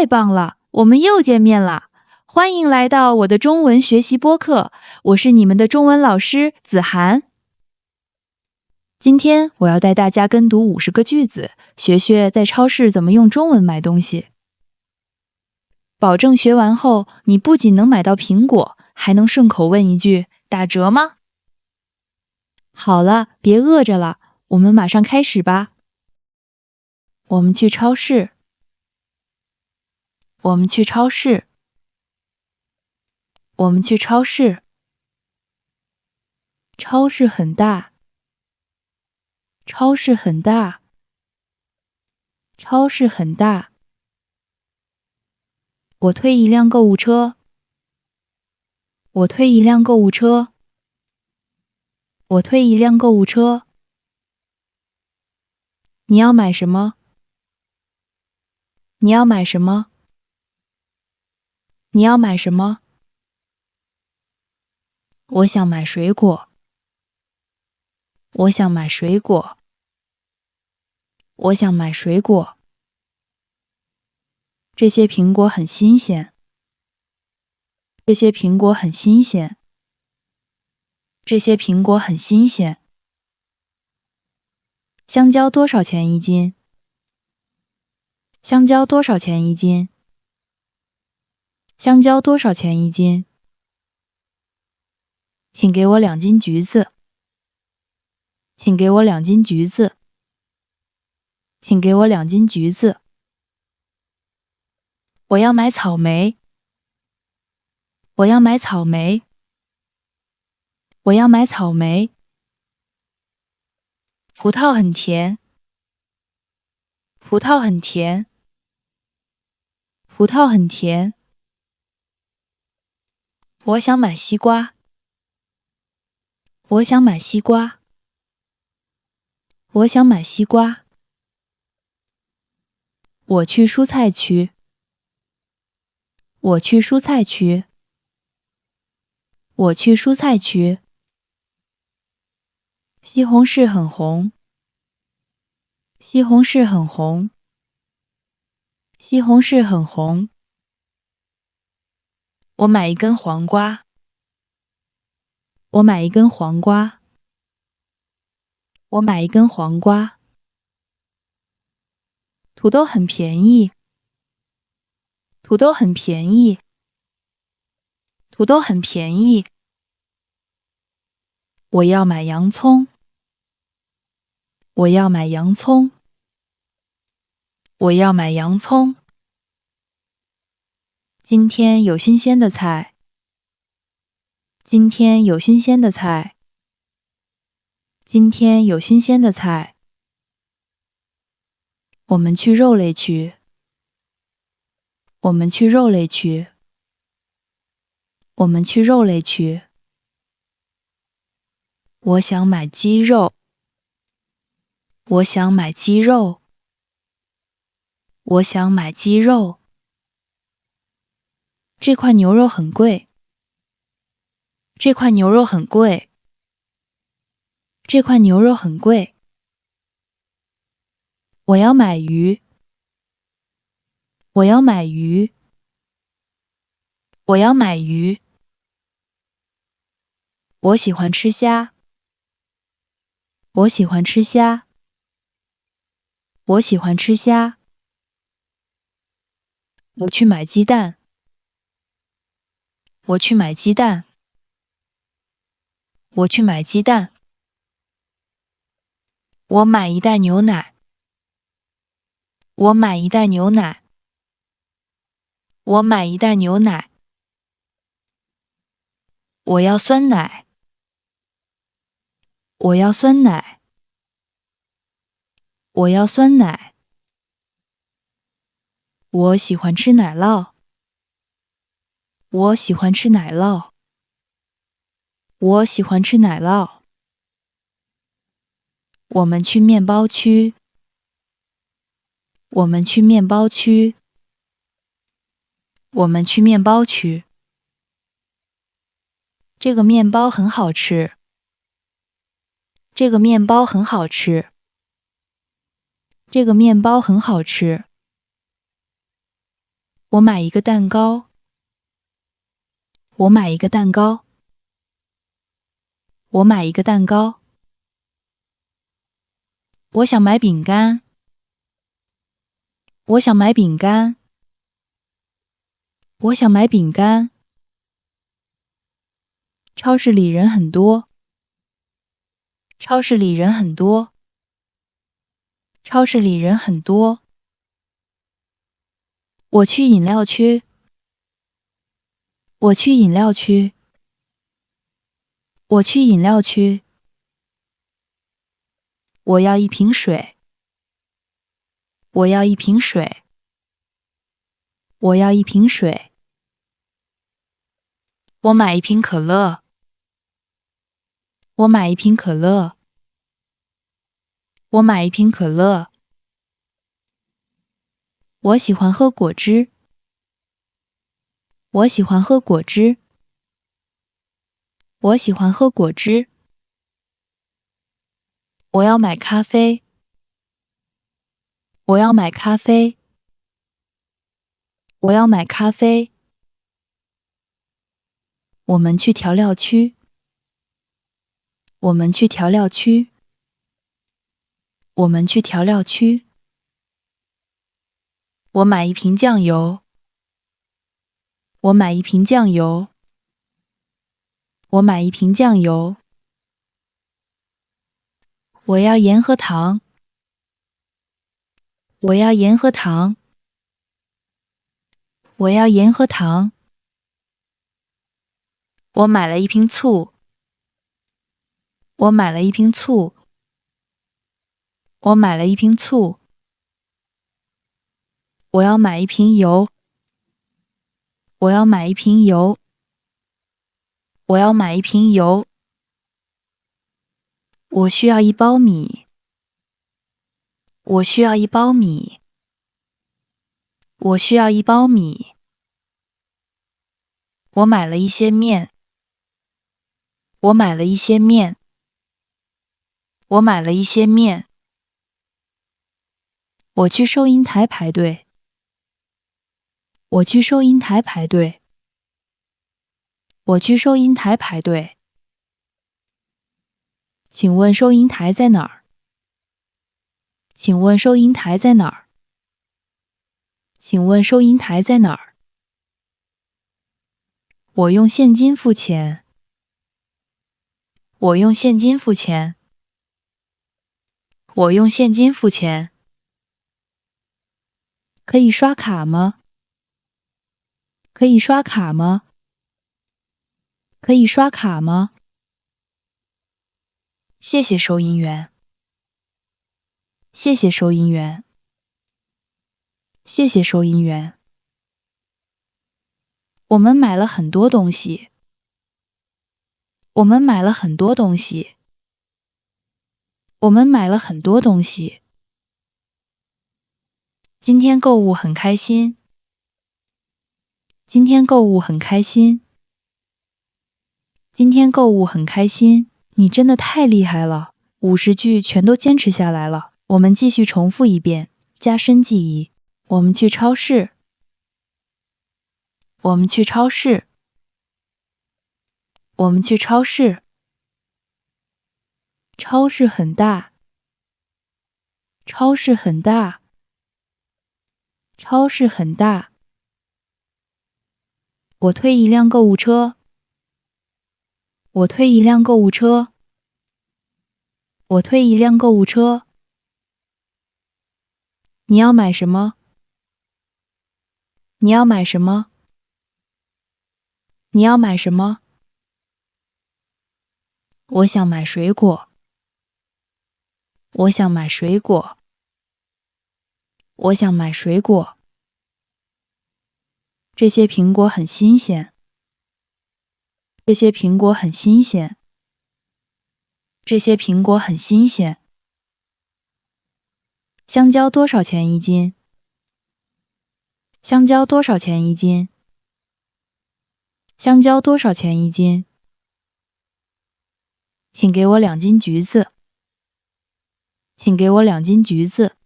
太棒了，我们又见面了！欢迎来到我的中文学习播客，我是你们的中文老师子涵。今天我要带大家跟读50个句子，学学在超市怎么用中文买东西。保证学完后，你不仅能买到苹果，还能顺口问一句：打折吗？好了，别饿着了，我们马上开始吧。我们去超市。我们去超市。我们去超市。超市很大。超市很大。超市很大。我推一辆购物车。我推一辆购物车。我推一辆购物车。你要买什么？你要买什么？你要买什么？我想买水果。我想买水果。我想买水果。这些苹果很新鲜。这些苹果很新鲜。这些苹果很新鲜。香蕉多少钱一斤？香蕉多少钱一斤？香蕉多少钱一斤？请给我2斤橘子。请给我2斤橘子。请给我2斤橘子。我要买草莓。我要买草莓。我要买草莓。葡萄很甜。葡萄很甜。葡萄很甜。我想买西瓜。我想买西瓜。我想买西瓜。我去蔬菜区。我去蔬菜区。我去蔬菜区。西红柿很红。西红柿很红。西红柿很红。我买一根黄瓜。我买一根黄瓜。我买一根黄瓜。土豆很便宜。土豆很便宜。土豆很便宜。我要买洋葱。我要买洋葱。我要买洋葱。今天有新鲜的菜。今天有新鲜的菜。今天有新鲜的菜。我们去肉类区。我们去肉类区。我们去肉类区。我想买鸡肉。我想买鸡肉。我想买鸡肉。这块牛肉很贵。这块牛肉很贵。这块牛肉很贵。我要买鱼。我要买鱼。我要买鱼。我喜欢吃虾。我喜欢吃虾。我喜欢吃虾。我去买鸡蛋。我去买鸡蛋。我去买鸡蛋。我买一袋牛奶。我买一袋牛奶。我买一袋牛奶。我要酸奶。我要酸奶。我要酸奶。我喜欢吃奶酪。我喜欢吃奶酪。我喜欢吃奶酪。我们去面包区。我们去面包区。我们去面包区。这个面包很好吃。这个面包很好吃。这个面包很好吃。我买一个蛋糕。我买一个蛋糕。我买一个蛋糕。我想买饼干。我想买饼干。我想买饼干。超市里人很多。超市里人很多。超市里人很多。我去饮料区。我去饮料区。我去饮料区。我要一瓶水。我要一瓶水。我要一瓶水。我买一瓶可乐。我买一瓶可乐。我买一瓶可乐。我喜欢喝果汁。我喜欢喝果汁。我喜欢喝果汁。我要买咖啡。我要买咖啡。我要买咖啡。我们去调料区。我们去调料区。我们去调料区。我买一瓶酱油。我买一瓶酱油。我买一瓶酱油。我要盐和糖。我要盐和糖。我要盐和糖。我买了一瓶醋。我买了一瓶醋。我买了一瓶醋。我要买一瓶油。我要买一瓶油。我要买一瓶油。我需要一包米。我需要一包米。我需要一包米。我买了一些面。我买了一些面。我买了一些面。我去收银台排队。我去收银台排队。我去收银台排队。请问收银台在哪儿？请问收银台在哪儿？请问收银台在哪儿？我用现金付钱。我用现金付钱。我用现金付钱。可以刷卡吗？可以刷卡吗？可以刷卡吗？谢谢收银员。谢谢收银员。谢谢收银员。我们买了很多东西。我们买了很多东西。我们买了很多东西。今天购物很开心。今天购物很开心。今天购物很开心。你真的太厉害了，50句全都坚持下来了。我们继续重复一遍，加深记忆。我们去超市。我们去超市。我们去超市。超市很大。超市很大。超市很大。我推一辆购物车。我推一辆购物车。我推一辆购物车。你要买什么？你要买什么？你要买什么？我想买水果。我想买水果。我想买水果。这些苹果很新鲜。这些苹果很新鲜。这些苹果很新鲜。香蕉多少钱一斤？香蕉多少钱一斤？香蕉多少钱一斤？请给我2斤橘子。请给我2斤橘子。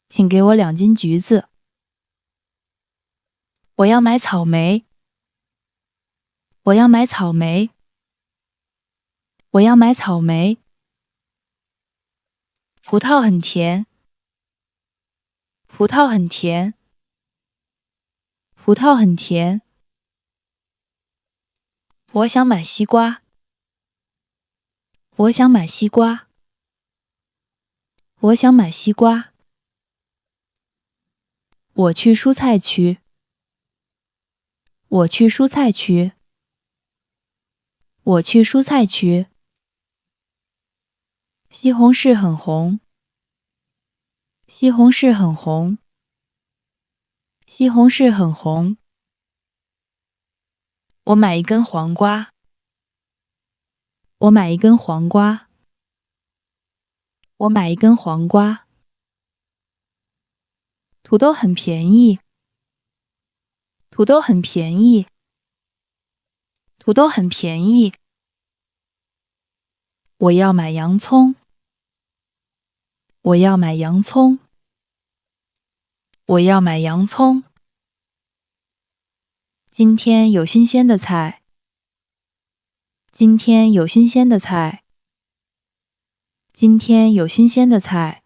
请给我2斤橘子。我要买草莓。我要买草莓。我要买草莓。葡萄很甜。葡萄很甜。葡萄很甜。我想买西瓜。我想买西瓜。我想买西瓜。我去蔬菜区。我去蔬菜区。我去蔬菜区。西红柿很红。西红柿很红。西红柿很红。我买一根黄瓜。我买一根黄瓜。我买一根黄瓜。土豆很便宜。土豆很便宜。土豆很便宜。我要买洋葱。我要买洋葱。我要买洋葱。今天有新鲜的菜。今天有新鲜的菜。今天有新鲜的菜。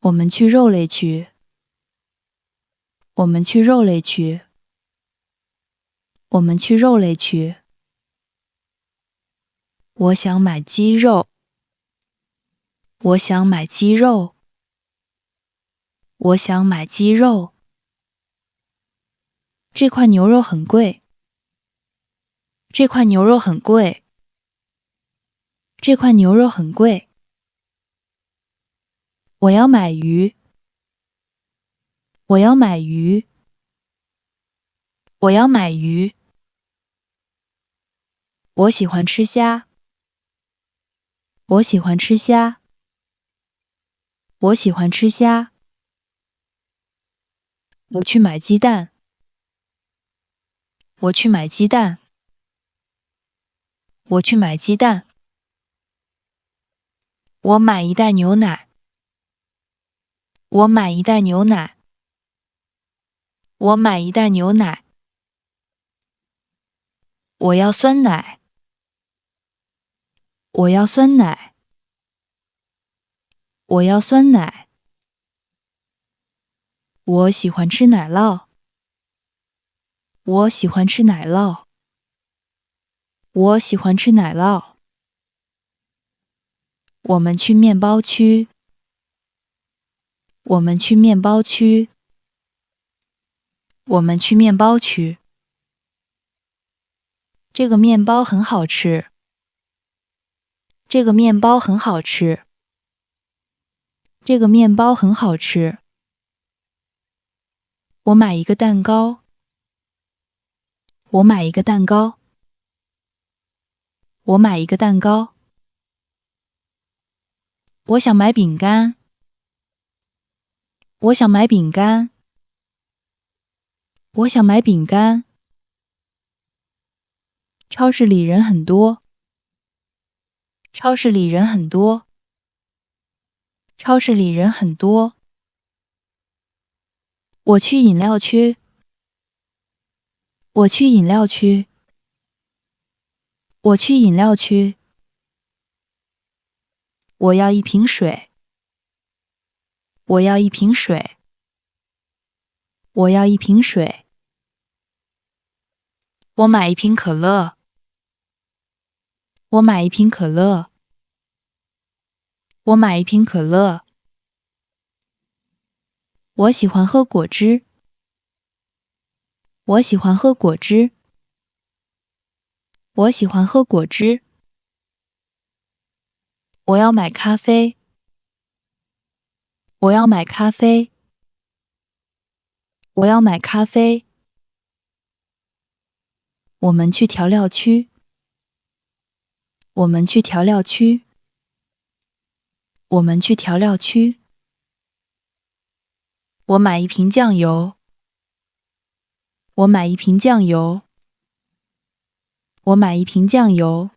我们去肉类区。我们去肉类区。我们去肉类区。我想买鸡肉。我想买鸡肉。我想买鸡肉。这块牛肉很贵。这块牛肉很贵。这块牛肉很贵。我要买鱼。我要买鱼。我要买鱼。我喜欢吃虾。我喜欢吃虾。我喜欢吃虾。我去买鸡蛋。我去买鸡蛋。我去买鸡蛋。我买一袋牛奶。我买一袋牛奶。我买一袋牛奶。我要酸奶。我要酸奶。我要酸奶。我喜欢吃奶酪。我喜欢吃奶酪。我喜欢吃奶酪。我们去面包区。我们去面包区。我们去面包区。这个面包很好吃。这个面包很好吃。这个面包很好吃。我买一个蛋糕。我买一个蛋糕。我买一个蛋糕。我想买饼干。我想买饼干。我想买饼干。超市里人很多。超市里人很多。超市里人很多。我去饮料区。我去饮料区。我去饮料区。我要一瓶水。我要一瓶水。我要一瓶水。我买一瓶可乐。我买一瓶可乐。我买一瓶可乐。我喜欢喝果汁。我喜欢喝果汁。我喜欢喝果汁。我要买咖啡。我要买咖啡。我要买咖啡。我们去调料区。我们去调料区。我们去调料区。我买一瓶酱油。我买一瓶酱油。我买一瓶酱油。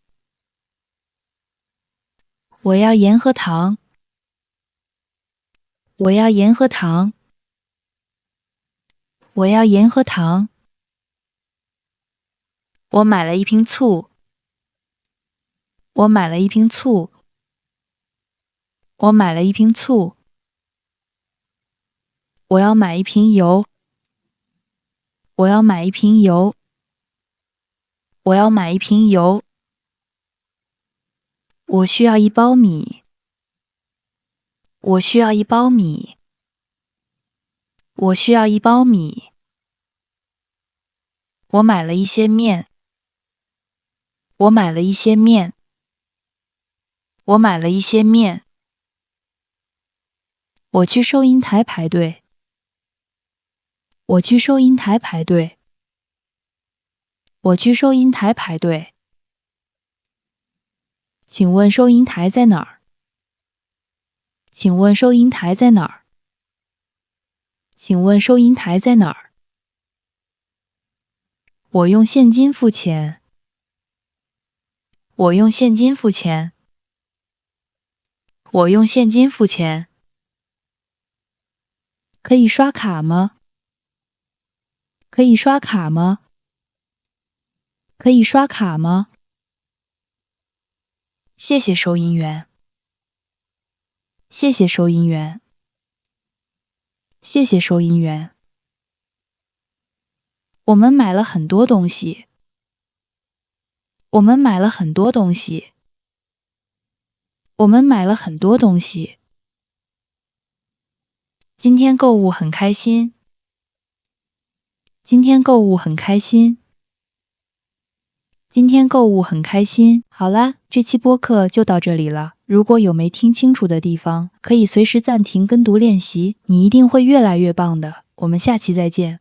我要盐和糖。我要盐和糖。我要盐和糖。我买了一瓶醋。我买了一瓶醋。我买了一瓶醋。我要买一瓶油。我要买一瓶油。我要买一瓶油。我需要一包米。我需要一包米。我需要一包米。我买了一些面。我买了一些面。我买了一些面。我去收银台排队。我去收银台排队。我去收银台排队。请问收银台在哪儿？请问收银台在哪儿？请问收银台在哪儿？我用现金付钱。我用现金付钱。我用现金付钱。可以刷卡吗？可以刷卡吗？可以刷卡吗？谢谢收银员。谢谢收银员。谢谢收银员。我们买了很多东西。我们买了很多东西。我们买了很多东西。今天购物很开心。今天购物很开心。今天购物很开心。好啦，这期播客就到这里了。如果有没听清楚的地方，可以随时暂停跟读练习，你一定会越来越棒的。我们下期再见。